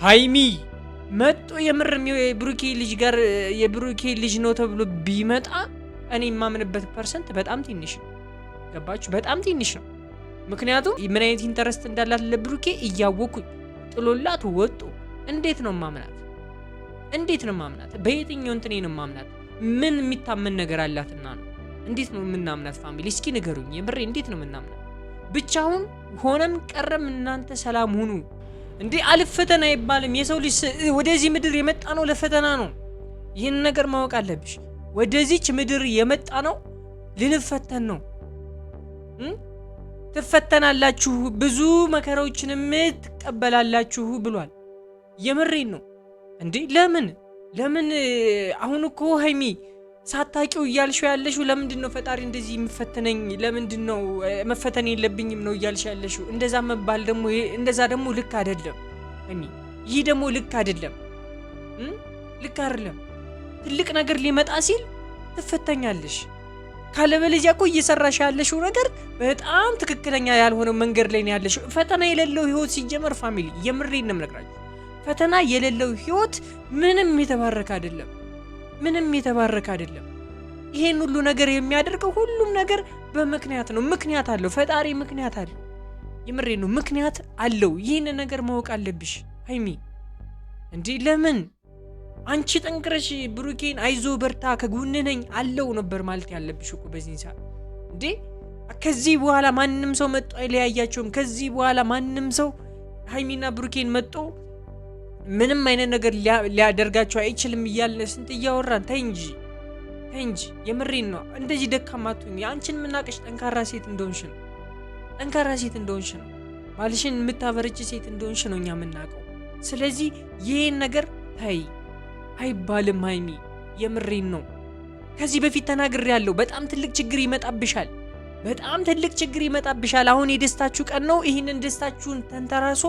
ሃይሚ መጥቶ የምርም የብሩኬ ልጅ ጋር የብሩኬ ልጅ ነው ተብሎ ቢመጣ እኔ የማምንበት ፐርሰንት በጣም ትንሽ ነው። ገባችሁ? በጣም ትንሽ ነው። ምክንያቱም ምን አይነት ኢንተረስት እንዳላት ለብሩኬ እያወኩኝ ጥሎላት ወጡ። እንዴት ነው ማምናት? እንዴት ነው ማምናት? በየትኛው እንትኔ ነው ማምናት? ምን የሚታመን ነገር አላትና ነው? እንዴት ነው የምናምናት? ፋሚሊ እስኪ ንገሩኝ። የምሬ እንዴት ነው የምናምናት? ብቻውን ሆነም ቀረም እናንተ ሰላም ሁኑ። እንዴ አልፈተና አይባልም። የሰው ልጅ ወደዚህ ምድር የመጣ ነው ለፈተና ነው። ይህን ነገር ማወቅ አለብሽ። ወደዚች ምድር የመጣ ነው ልንፈተን ነው። ትፈተናላችሁ፣ ብዙ መከራዎችንም ትቀበላላችሁ ብሏል። የምሬን ነው። እንዴ ለምን አሁን እኮ ሃይሚ ሳታቂው እያልሽው ያለሽው ለምንድን ነው? ፈጣሪ እንደዚህ የሚፈተነኝ ለምንድን ነው? መፈተን የለብኝም ነው እያልሽ ያለሽው። እንደዛ መባል ደግሞ እንደዛ ደግሞ ልክ አይደለም ሃይሚ። ይህ ደግሞ ልክ አይደለም፣ ልክ አይደለም። ትልቅ ነገር ሊመጣ ሲል ትፈተኛለሽ። ካለበለዚያ እኮ እየሰራሽ ያለሽው ነገር በጣም ትክክለኛ ያልሆነ መንገድ ላይ ነው ያለሽው። ፈተና የሌለው ህይወት ሲጀመር ፋሚሊ የምሬን ነው የምነግራችሁ። ፈተና የሌለው ህይወት ምንም የተባረከ አይደለም። ምንም የተባረከ አይደለም። ይሄን ሁሉ ነገር የሚያደርገው ሁሉም ነገር በምክንያት ነው። ምክንያት አለው። ፈጣሪ ምክንያት አለው። የምሬ ነው፣ ምክንያት አለው። ይህን ነገር ማወቅ አለብሽ ሃይሚ። እንዴ ለምን አንቺ ጠንክረሽ ብሩኬን አይዞ በርታ ከጎን ነኝ አለው ነበር ማለት ያለብሽ እኮ በዚህ ሰዓት። እንዴ ከዚህ በኋላ ማንንም ሰው መጥቶ አይለያያቸውም። ከዚህ በኋላ ማንም ሰው ሃይሚና ብሩኬን መጥቶ ምንም አይነት ነገር ሊያደርጋቸው አይችልም እያልን ስንት እያወራን። ተይ እንጂ የምሬን ነው። እንደዚህ ደካማ አትሁኝ። አንቺን የምናቀሽ ጠንካራ ሴት እንደሆንሽ ነው። ጠንካራ ሴት እንደሆንሽ ነው። ባልሽን የምታበረች ሴት እንደሆንሽ ነው እኛ የምናውቀው። ስለዚህ ይሄን ነገር ተይ አይባልም ሃይሚ። የምሬን ነው። ከዚህ በፊት ተናግሬያለሁ። በጣም ትልቅ ችግር ይመጣብሻል። በጣም ትልቅ ችግር ይመጣብሻል። አሁን የደስታችሁ ቀን ነው። ይህንን ደስታችሁን ተንተራሶ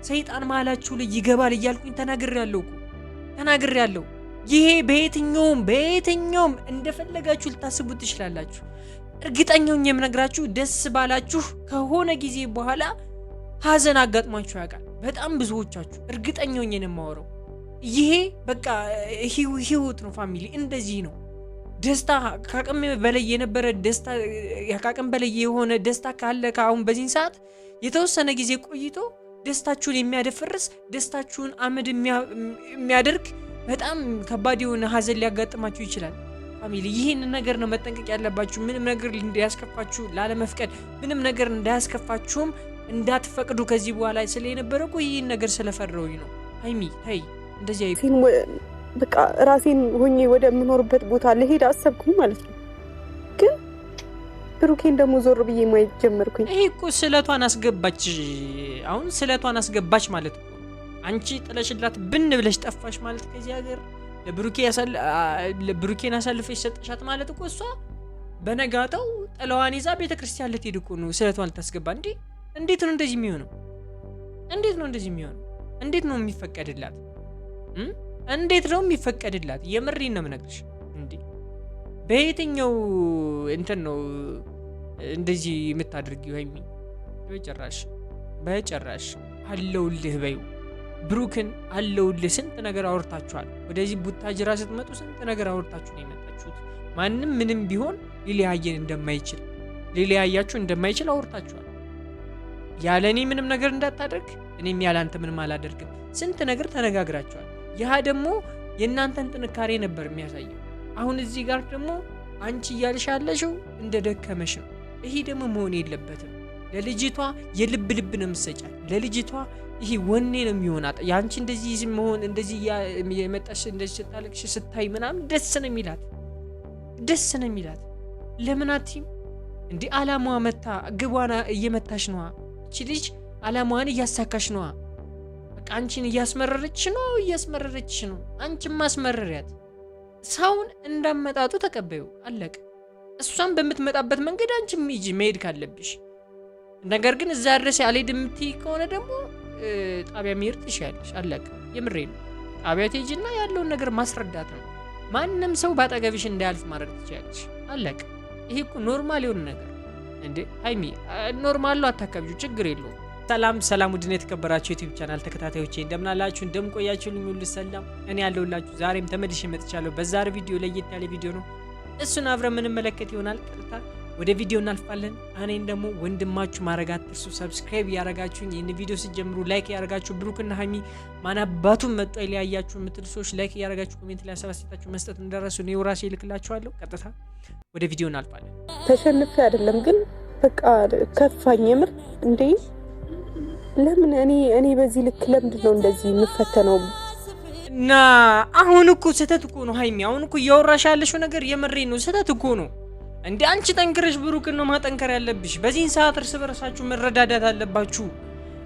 ሰይጣን መሃላችሁ ላይ ይገባል እያልኩኝ ተናግሬያለሁ። ይሄ በየትኛውም እንደፈለጋችሁ ልታስቡት ትችላላችሁ። እርግጠኛውን የምነግራችሁ ደስ ባላችሁ ከሆነ ጊዜ በኋላ ሀዘን አጋጥሟችሁ ያውቃል። በጣም ብዙዎቻችሁ እርግጠኛውን የማወራው ይሄ በቃ ህይወት ነው ፋሚሊ። እንደዚህ ነው። ደስታ ካቅም በላይ የነበረ ደስታ ካቅም በላይ የሆነ ደስታ ካለ ከአሁን በዚህ ሰዓት የተወሰነ ጊዜ ቆይቶ ደስታችሁን የሚያደፈርስ ደስታችሁን አመድ የሚያደርግ በጣም ከባድ የሆነ ሀዘን ሊያጋጥማችሁ ይችላል ፋሚሊ። ይህን ነገር ነው መጠንቀቅ ያለባችሁ። ምንም ነገር እንዳያስከፋችሁ ላለመፍቀድ፣ ምንም ነገር እንዳያስከፋችሁም እንዳትፈቅዱ ከዚህ በኋላ ስለነበረ እኮ ይህን ነገር ስለፈረውኝ ነው። ሃይሚ ተይ እንደዚህ በቃ ራሴን ሆኜ ወደ ምኖርበት ቦታ ለሄድ አሰብኩኝ ማለት ነው። ግን ብሩኬን ደግሞ ዞር ብዬ ማየት ጀመርኩኝ። ይሄ እኮ ስለቷን አስገባች። አሁን ስለቷን አስገባች ማለት ነው። አንቺ ጥለሽላት ብን ብለሽ ጠፋሽ ማለት ከዚህ ሀገር ለብሩኬን አሳልፈሽ ሰጠሻት ማለት እኮ እሷ በነጋታው ጥለዋን ይዛ ቤተክርስቲያን ልትሄድ እኮ ነው ስለቷን ልታስገባ። እንዴት ነው እንደዚህ የሚሆነው? እንዴት ነው የሚፈቀድላት? እንዴት ነው የሚፈቀድላት? የምሬን ነው የምነግርሽ። እንዴ በየትኛው እንትን ነው እንደዚህ የምታደርጊው ሃይሚ? በጭራሽ አለውልህ በይው። ብሩክን አለውልህ። ስንት ነገር አውርታችኋል። ወደዚህ ቡታጅራ ስትመጡ ስንት ነገር አውርታችሁ ነው የመጣችሁት። ማንም ምንም ቢሆን ሊለያያችሁ እንደማይችል አውርታችኋል። ያለ እኔ ምንም ነገር እንዳታደርግ፣ እኔም ያለ አንተ ምንም አላደርግም። ስንት ነገር ተነጋግራችኋል። ይህ ደግሞ የእናንተን ጥንካሬ ነበር የሚያሳየው። አሁን እዚህ ጋር ደግሞ አንቺ እያልሽ ያለሽው እንደደከመሽ ነው። ይሄ ደግሞ መሆን የለበትም። ለልጅቷ የልብ ነው የምትሰጫት። ለልጅቷ ይሄ ወኔ ነው የሚሆናት። ያንቺ እንደዚህ መሆን እንደዚህ የመጣሽ እንደዚህ ስታለቅሽ ስታይ ምናምን ደስ ነው የሚላት። ለምን አትይም እንዴ? አላማዋ መታ ግቧና እየመታሽ ነዋ። እቺ ልጅ አላማዋን እያሳካሽ ነዋ። በቃ አንቺን እያስመረረች ነው። አንቺም ማስመረሪያት። ሰውን እንዳመጣጡ ተቀበዩ። አለቀ። እሷን በምትመጣበት መንገድ አንቺም ሂጂ መሄድ ካለብሽ። ነገር ግን እዛ ድረስ ያልሄድም የምትይ ከሆነ ደግሞ ጣቢያ መሄድ ትችያለሽ። አለቀ። የምሬን ነው። ጣቢያ ትሄጂና ያለውን ነገር ማስረዳት ነው። ማንም ሰው ባጠገብሽ እንዳያልፍ ማድረግ ትችያለሽ። አለቀ። ይሄ እኮ ኖርማል የሆነ ነገር እንዴ ሃይሚ፣ ኖርማል ነው። አታካብጂው፣ ችግር የለውም። ሰላም ውድና የተከበራችሁ ዩቲዩብ ቻናል ተከታታዮቼ እንደምን አላችሁ? እንደምን ቆያችሁልኝ? ሁሉ ሰላም እኔ ያለሁላችሁ ዛሬም ተመልሼ መጥቻለሁ። በዛሬ ቪዲዮ ለየት ያለ ቪዲዮ ነው። እሱን አብረን የምንመለከት ይሆናል። ቀጥታ ወደ ቪዲዮ እናልፋለን። እኔን ደግሞ ወንድማችሁ ማድረግ አትርሱ። ሰብስክራይብ ያደረጋችሁኝ ይህን ቪዲዮ ስትጀምሩ ላይክ ያደረጋችሁ ብሩክና ሀይሚ ማናባቱን መጥቶ ይለያያችሁ የምትሉ ሰዎች ላይክ ያደረጋችሁ ኮሜንት ላይ አሰባስታችሁ መስጠት እንደረሱ ነው ራሴ ይልክላችኋለሁ። ቀጥታ ወደ ቪዲዮ እናልፋለን። ተሸንፌ አይደለም ግን በቃ ከፋኝ የምር እንዴ ለምን እኔ በዚህ ልክ ለምንድን ነው እንደዚህ የምፈተነው? እና አሁን እኮ ስህተት እኮ ነው ሀይሚ። አሁን እኮ እያወራሽ ያለሽው ነገር የምሬ ነው፣ ስህተት እኮ ነው እንዴ። አንቺ ጠንክረሽ ብሩክን ነው ማጠንከር ያለብሽ። በዚህን ሰዓት እርስ በርሳችሁ መረዳዳት አለባችሁ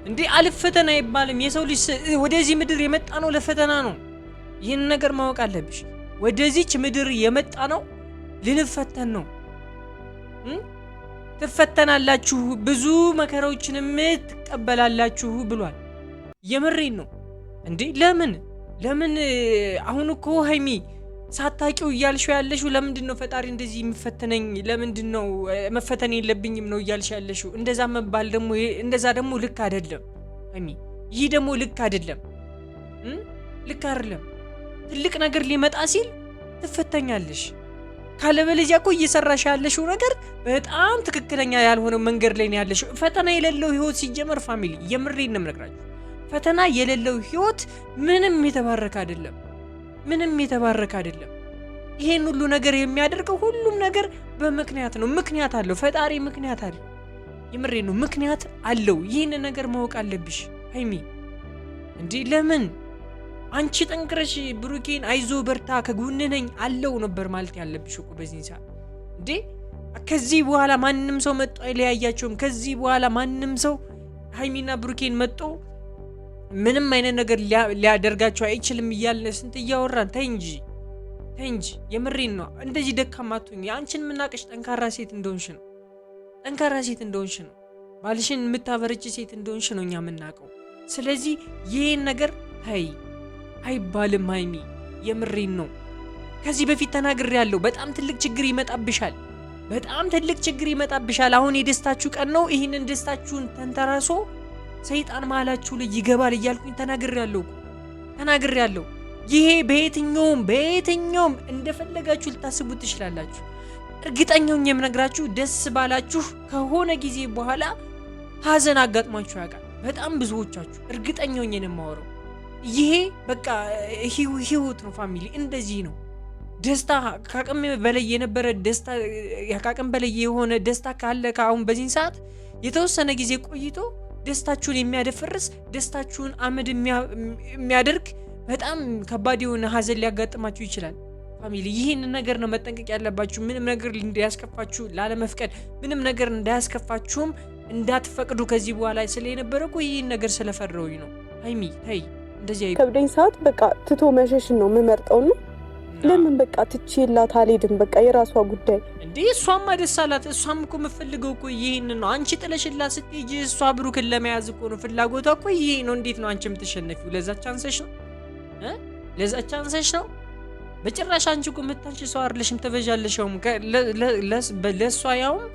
እንዴ። አልፈተና አይባልም። የሰው ልጅ ወደዚህ ምድር የመጣ ነው ለፈተና ነው። ይህን ነገር ማወቅ አለብሽ። ወደዚች ምድር የመጣ ነው ልንፈተን ነው። ትፈተናላችሁ፣ ብዙ መከራዎችንም ትቀበላላችሁ ብሏል። የምሬን ነው እንዴ። ለምን አሁን እኮ ሀይሚ ሳታቂው እያልሽው ያለሽው ለምንድን ነው? ፈጣሪ እንደዚህ የሚፈተነኝ ለምንድን ነው? መፈተን የለብኝም ነው እያልሽ ያለሽው። እንደዛ መባል ደግሞ ልክ አይደለም ሀይሚ። ይህ ደግሞ ልክ አይደለም፣ ልክ አይደለም። ትልቅ ነገር ሊመጣ ሲል ትፈተኛለሽ። ካለበለዚያ እኮ እየሰራሽ ያለሽው ነገር በጣም ትክክለኛ ያልሆነ መንገድ ላይ ነው ያለሽው። ፈተና የሌለው ህይወት ሲጀመር ፋሚሊ የምሬን ነው የምነግራችሁ። ፈተና የሌለው ህይወት ምንም የተባረከ አይደለም፣ ምንም የተባረከ አይደለም። ይሄን ሁሉ ነገር የሚያደርገው ሁሉም ነገር በምክንያት ነው። ምክንያት አለው ፈጣሪ፣ ምክንያት አለው። የምሬን ነው ምክንያት አለው። ይህን ነገር ማወቅ አለብሽ ሀይሚ። እንዲህ ለምን አንቺ ጠንክረሽ ብሩኬን አይዞ በርታ ከጎን ነኝ አለው ነበር ማለት ያለብሽ እኮ በዚህ ሰዓት እንዴ። ከዚህ በኋላ ማንንም ሰው መጥቶ አይለያያቸውም። ከዚህ በኋላ ማንንም ሰው ሀይሚና ብሩኬን መጥቶ ምንም አይነት ነገር ሊያደርጋቸው አይችልም እያልን ስንት እያወራን። ተይ እንጂ የምሬን ነው። እንደዚህ ደካማ አትሁኝ። አንቺን የምናቀሽ ጠንካራ ሴት እንደሆንሽ ነው። ጠንካራ ሴት እንደሆንሽ ነው። ባልሽን የምታበረች ሴት እንደሆንሽ ነው እኛ የምናውቀው። ስለዚህ ይህን ነገር ተይ አይባልም ሀይሚ። የምሬን ነው። ከዚህ በፊት ተናግሬያለሁ። በጣም ትልቅ ችግር ይመጣብሻል። አሁን የደስታችሁ ቀን ነው። ይህንን ደስታችሁን ተንተራሶ ሰይጣን መሀላችሁ ላይ ይገባል እያልኩኝ ተናግሬያለሁ። ይሄ በየትኛውም እንደፈለጋችሁ ልታስቡት ትችላላችሁ። እርግጠኛው የምነግራችሁ ደስ ባላችሁ ከሆነ ጊዜ በኋላ ሀዘን አጋጥሟችሁ ያውቃል። በጣም ብዙዎቻችሁ እርግጠኛው ነው የማወራው። ይሄ በቃ ህይወት ነው ፋሚሊ፣ እንደዚህ ነው። ደስታ ከአቅም በላይ የነበረ ደስታ ከአቅም በላይ የሆነ ደስታ ካለ ከአሁን በዚህ ሰዓት የተወሰነ ጊዜ ቆይቶ ደስታችሁን የሚያደፈርስ ደስታችሁን አመድ የሚያደርግ በጣም ከባድ የሆነ ሀዘን ሊያጋጥማችሁ ይችላል ፋሚሊ። ይህን ነገር ነው መጠንቀቅ ያለባችሁ። ምንም ነገር እንዳያስከፋችሁ ላለመፍቀድ፣ ምንም ነገር እንዳያስከፋችሁም እንዳትፈቅዱ ከዚህ በኋላ ስለነበረ እኮ ይህን ነገር ስለፈረውኝ ነው ሀይሚ። ተይ እንደዚህ ከብደኝ ሰዓት በቃ ትቶ መሸሽን ነው የምመርጠው ነው። ለምን በቃ ትቼላት አልሄድም። በቃ የራሷ ጉዳይ እንዴ። እሷማ ደስ አላት። እሷም እኮ የምትፈልገው እኮ ይሄን ነው። አንቺ ጥለሽላት ስትሄጂ እሷ ብሩክን ለመያዝ እኮ ነው ፍላጎቷ እኮ ይሄ ነው። እንዴት ነው አንቺ የምትሸነፊው? ለዛች አንሰሽ ነው በጭራሽ። አንቺ እኮ የምታንቺ ሰው አይደለሽም። ተበዣለሽም ለእሷ ያውም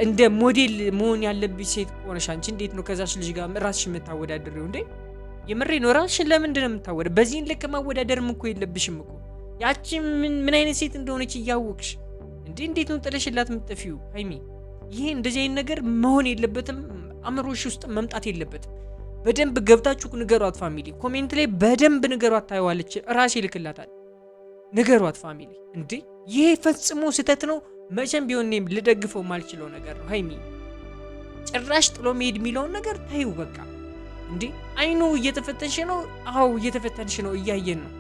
እንደ ሞዴል መሆን ያለብሽ ሴት ሆነሽ አንቺ እንዴት ነው ከዛች ልጅ ጋር ራስሽ የምታወዳድሪው እንዴ? የምሬ ነው። ራስሽን ለምንድን ነው የምታወዳደር? በዚህን ልክ ማወዳደርም እኮ የለብሽም እኮ። ያቺ ምን አይነት ሴት እንደሆነች እያወቅሽ እንዴት ነው ጥለሽላት የምትጠፊው ሀይሚ? ይሄ እንደዚህ አይነት ነገር መሆን የለበትም። አእምሮሽ ውስጥ መምጣት የለበትም። በደንብ ገብታችሁ ንገሯት ፋሚሊ። ኮሜንት ላይ በደንብ ንገሯት። ታየዋለች፣ ራሴ ይልክላታል። ንገሯት ፋሚሊ። እንዴ ይሄ ፈጽሞ ስህተት ነው። መቼም ቢሆን ልደግፈው ማልችለው ነገር ነው ሀይሚ። ጭራሽ ጥሎ መሄድ የሚለውን ነገር ታዩ በቃ። እንዴ አይኑ እየተፈተንሽ ነው። አዎ እየተፈተንሽ ነው። እያየን ነው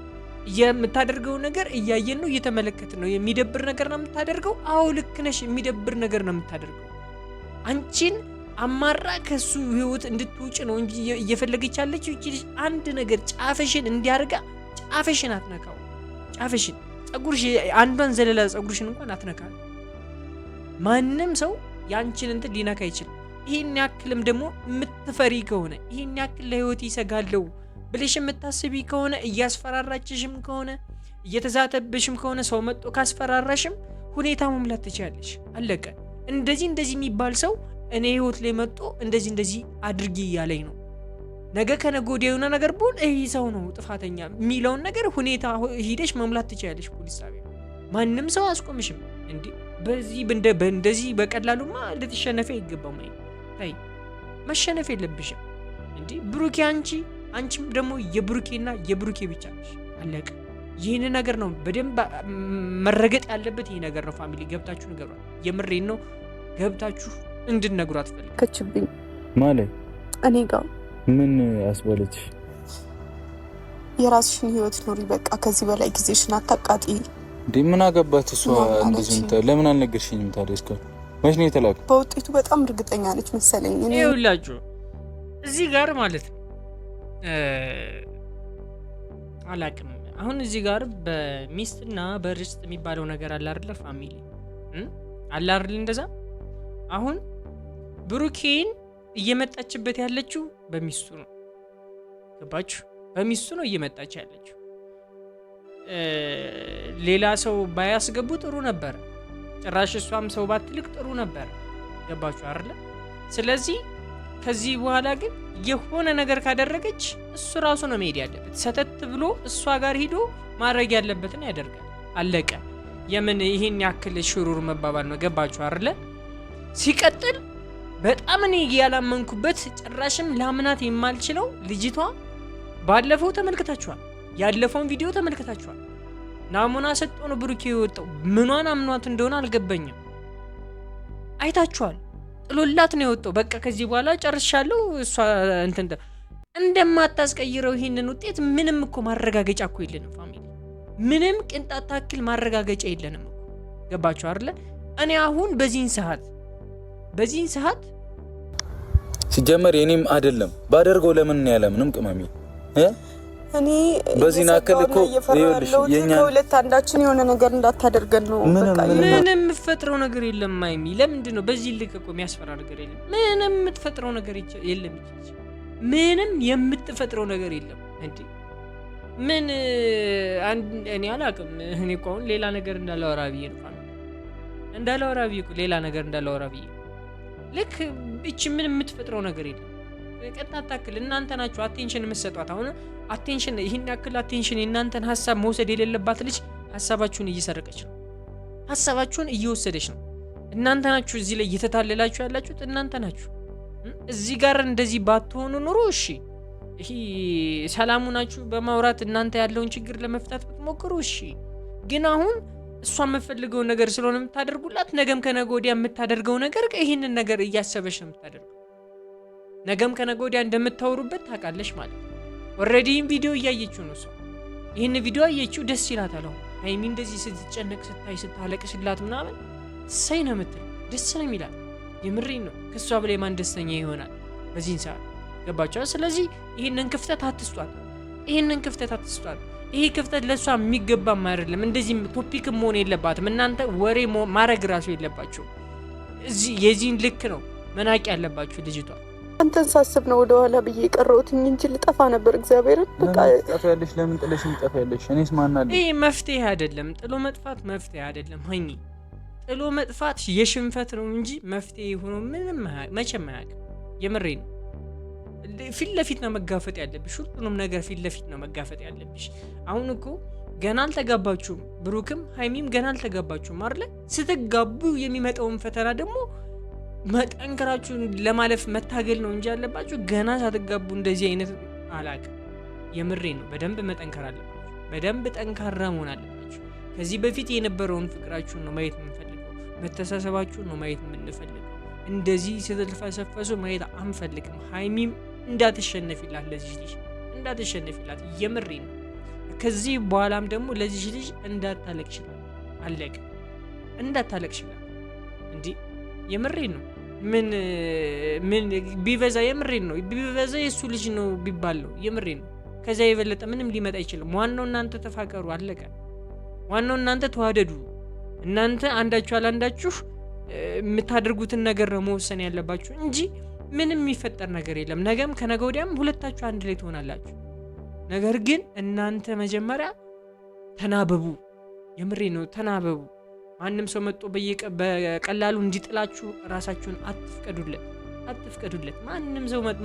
የምታደርገው ነገር፣ እያየን ነው፣ እየተመለከትን ነው። የሚደብር ነገር ነው የምታደርገው። አዎ ልክ ነሽ። የሚደብር ነገር ነው የምታደርገው። አንቺን አማራ ከሱ ህይወት እንድትውጭ ነው እንጂ እየፈለገች ያለችው እቺ ልጅ አንድ ነገር ጫፍሽን እንዲያርጋ። ጫፍሽን አትነካው። ጫፍሽን ጸጉርሽ አንዷን ዘለላ ጸጉርሽን እንኳን አትነካ። ማንም ሰው ያንቺን እንትን ሊነካ ይችላል። ይሄን ያክልም ደግሞ የምትፈሪ ከሆነ ይሄን ያክል ለህይወት ይሰጋለው ብለሽ የምታስቢ ከሆነ እያስፈራራችሽም ከሆነ እየተዛተብሽም ከሆነ ሰው መጥቶ ካስፈራራሽም ሁኔታ መምላት ትችያለሽ። አለቀ። እንደዚህ የሚባል ሰው እኔ ህይወት ላይ መጥቶ እንደዚህ አድርጊ እያለኝ ነው። ነገ ከነገ ወዲያ የሆነ ነገር ቢሆን ይሄ ሰው ነው ጥፋተኛ የሚለውን ነገር ሁኔታ ሂደሽ መሙላት ትችያለሽ ፖሊስ ጣቢያ። ማንም ሰው አያስቆምሽም። እንዴ በእንደዚህ በቀላሉማ ልትሸነፊ አይገባም። አይ መሸነፍ የለብሽም። እንዴ ብሩኬ አንቺም ደግሞ የብሩኬና የብሩኬ ብቻ ነሽ። አለቀ። ይህን ነገር ነው በደንብ መረገጥ ያለበት። ይህ ነገር ነው። ፋሚሊ ገብታችሁ ንገሯት። የምሬን ነው። ገብታችሁ እንድትነግሯት ፈልግ ከችብኝ ማለት እኔ ጋር ምን አስበለች? የራስሽን ህይወት ኑሪ በቃ። ከዚህ በላይ ጊዜሽን አታቃጢ። እንዴ ምን አገባት እሷ? እንደዚህ ለምን አልነገርሽኝም ታዲያ? እስካሁን መች ነው የተላከው? በውጤቱ በጣም እርግጠኛ ነች መሰለኝ። እኔ ይኸውላችሁ እዚህ ጋር ማለት ነው አላቅም። አሁን እዚህ ጋር በሚስትና በርስት የሚባለው ነገር አለ አይደለ? ፋሚሊ አለ አይደል? እንደዛ አሁን ብሩኬን እየመጣችበት ያለችው በሚስቱ ነው። ገባችሁ? በሚስቱ ነው እየመጣች ያለችው። ሌላ ሰው ባያስገቡ ጥሩ ነበር። ጭራሽ እሷም ሰው ባትልቅ ጥሩ ነበር። ገባችሁ አይደለ? ስለዚህ ከዚህ በኋላ ግን የሆነ ነገር ካደረገች እሱ ራሱ ነው መሄድ ያለበት። ሰተት ብሎ እሷ ጋር ሂዶ ማድረግ ያለበትን ያደርጋል። አለቀ። የምን ይሄን ያክል ሽሩር መባባል ነው? ገባችሁ አይደለ? ሲቀጥል በጣም እኔ ያላመንኩበት ጭራሽም ላምናት የማልችለው ልጅቷ ባለፈው ተመልክታችኋል። ያለፈውን ቪዲዮ ተመልክታችኋል። ናሙና ሰጥቶ ነው ብሩኬ የወጣው። ምኗን አምኗት እንደሆነ አልገባኝም። አይታችኋል። ጥሎላት ነው የወጣው። በቃ ከዚህ በኋላ ጨርሻለሁ እሷ እንደማታስቀይረው ይሄንን ውጤት ምንም እኮ ማረጋገጫ እኮ የለንም ፋሚሊ። ምንም ቅንጣት ታክል ማረጋገጫ የለንም እኮ። ገባችሁ አይደለ? እኔ አሁን በዚህን ሰዓት ሲጀመር የኔም አይደለም ባደርገው ለምን ነው ያለምንም ቅመሚ እኔ በዚህ ናከል እኮ ይኸውልሽ የኛ ከሁለት አንዳችን የሆነ ነገር እንዳታደርገን ነው። በቃ ምንም የምትፈጥረው ነገር የለም ማይሚ። ለምንድን ነው በዚህ ልክ እኮ የሚያስፈራ ነገር የለም። ምንም የምትፈጥረው ነገር የለም። ምንም የምትፈጥረው ነገር የለም። እንዴ ምን እኔ አላውቅም። እኔ እኮ አሁን ሌላ ነገር እንዳላወራ ብዬ ነው ሌላ ነገር እንዳላወራ ብዬ ልክ እቺ ምን የምትፈጥረው ነገር የለም። ቀጣት ታክል እናንተ ናችሁ አቴንሽን የምትሰጧት። አሁን አቴንሽን ይሄን ያክል አቴንሽን የእናንተን ሀሳብ መውሰድ የሌለባት ልጅ ሀሳባችሁን እየሰረቀች ነው። ሀሳባችሁን እየወሰደች ነው። እናንተ ናችሁ እዚህ ላይ እየተታለላችሁ ያላችሁት እናንተ ናችሁ። እዚህ ጋር እንደዚህ ባትሆኑ ኑሮ እሺ፣ ይሄ ሰላሙ ናችሁ በማውራት እናንተ ያለውን ችግር ለመፍታት ብትሞክሩ እሺ። ግን አሁን እሷ የምትፈልገው ነገር ስለሆነ የምታደርጉላት፣ ነገም ከነገ ወዲያ የምታደርገው ነገር ይሄንን ነገር እያሰበች ነው የምታደርገው። ነገም ከነገ ወዲያ እንደምታወሩበት ታውቃለች ማለት ነው። ኦልሬዲ ቪዲዮ እያየችው ነው። ሰው ይህን ቪዲዮ አየችው፣ ደስ ይላታል። አሁን ሀይሚ እንደዚህ ስትጨነቅ ስታይ ስታለቅስላት ምናምን ሳይ ነው የምትል፣ ደስ ነው የሚላት። የምሬን ነው። ከሷ በላይ ማን ደስተኛ ይሆናል በዚህን ሰዓት? ገባችኋል? ስለዚህ ይህንን ክፍተት አትስጧት። ይሄ ክፍተት ለእሷ የሚገባም አይደለም። እንደዚህ ቶፒክ መሆን የለባትም። እናንተ ወሬ ማድረግ ራሱ የለባችሁ። የዚህን ልክ ነው መናቂ ያለባችሁ ልጅቷ። አንተን ሳስብ ነው ወደ ኋላ ብዬ የቀረሁት እንጂ ልጠፋ ነበር። እግዚአብሔርን በቃ ጠፋያለሽ። ለምን ጥለሽኝ ጠፋያለሽ? እኔስ ማናለኝ? ይሄ መፍትሄ አይደለም። ጥሎ መጥፋት መፍትሄ አይደለም። ሀይሚ ጥሎ መጥፋት የሽንፈት ነው እንጂ መፍትሄ ሆኖ ምንም መቼም አያውቅም። የምሬ ነው። ፊት ለፊት ነው መጋፈጥ ያለብሽ። ሁሉንም ነገር ፊት ለፊት ነው መጋፈጥ ያለብሽ። አሁን እኮ ገና አልተጋባችሁም። ብሩክም ሀይሚም ገና አልተጋባችሁም አይደለ? ስትጋቡ የሚመጣውን ፈተና ደግሞ መጠንከራችሁን ለማለፍ መታገል ነው እንጂ ያለባችሁ ገና ሳትጋቡ እንደዚህ አይነት አላቅም። የምሬ ነው። በደንብ መጠንከር አለባችሁ። በደንብ ጠንካራ መሆን አለባችሁ። ከዚህ በፊት የነበረውን ፍቅራችሁን ነው ማየት የምንፈልገው። መተሳሰባችሁን ነው ማየት የምንፈልገው። እንደዚህ ስትልፈሰፈሱ ማየት አንፈልግም። ሀይሚም እንዳትሸነፊላት፣ ለዚህ ልጅ እንዳትሸነፊላት። የምሬ ነው። ከዚህ በኋላም ደግሞ ለዚህ ልጅ እንዳታለቅሽላት። አለቅ እንዳታለቅሽላት። እንዲህ የምሬን ነው። ምን ቢበዛ የምሬን ነው። ቢበዛ የሱ ልጅ ነው ቢባል ነው። የምሬን ነው። ከዛ የበለጠ ምንም ሊመጣ አይችልም። ዋናው እናንተ ተፋቀሩ፣ አለቀ። ዋናው እናንተ ተዋደዱ። እናንተ አንዳችሁ አላንዳችሁ የምታደርጉትን ነገር ነው መወሰን ያለባችሁ እንጂ ምንም የሚፈጠር ነገር የለም። ነገም ከነገ ወዲያም ሁለታችሁ አንድ ላይ ትሆናላችሁ። ነገር ግን እናንተ መጀመሪያ ተናበቡ። የምሬ ነው። ተናበቡ። ማንም ሰው መጥቶ በቀላሉ እንዲጥላችሁ ራሳችሁን አትፍቀዱለት።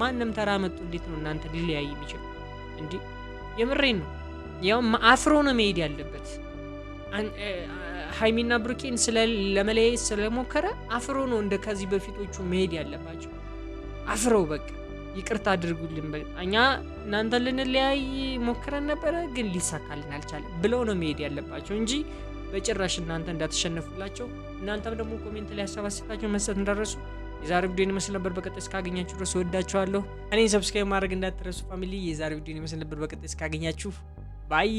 ማንም ተራ መጥቶ እንዴት ነው እናንተ ሊለያይ የሚችል እንዴ? የምሬን ነው። ያው አፍሮ ነው መሄድ ያለበት። ሃይሚና ብሩኬን ለመለያየት ስለሞከረ አፍሮ ነው እንደ ከዚህ በፊቶቹ መሄድ ያለባቸው። አፍረው በቃ ይቅርታ አድርጉልን፣ እኛ እናንተ ልንለያይ ሞክረን ነበረ ግን ሊሳካልን አልቻለም ብለው ነው መሄድ ያለባቸው እንጂ በጭራሽ እናንተ እንዳትሸነፉላቸው። እናንተም ደግሞ ኮሜንት ላይ ሀሳብ አስተያየታችሁን መስጠት እንዳትረሱ። የዛሬ ቪዲዮ ይመስል ነበር። በቀጣይ እስካገኛችሁ ድረስ ወዳችኋለሁ። እኔን ሰብስክራይብ ማድረግ እንዳትረሱ ፋሚሊ። የዛሬ ቪዲዮ ይመስል ነበር። በቀጣይ እስካገኛችሁ ባይ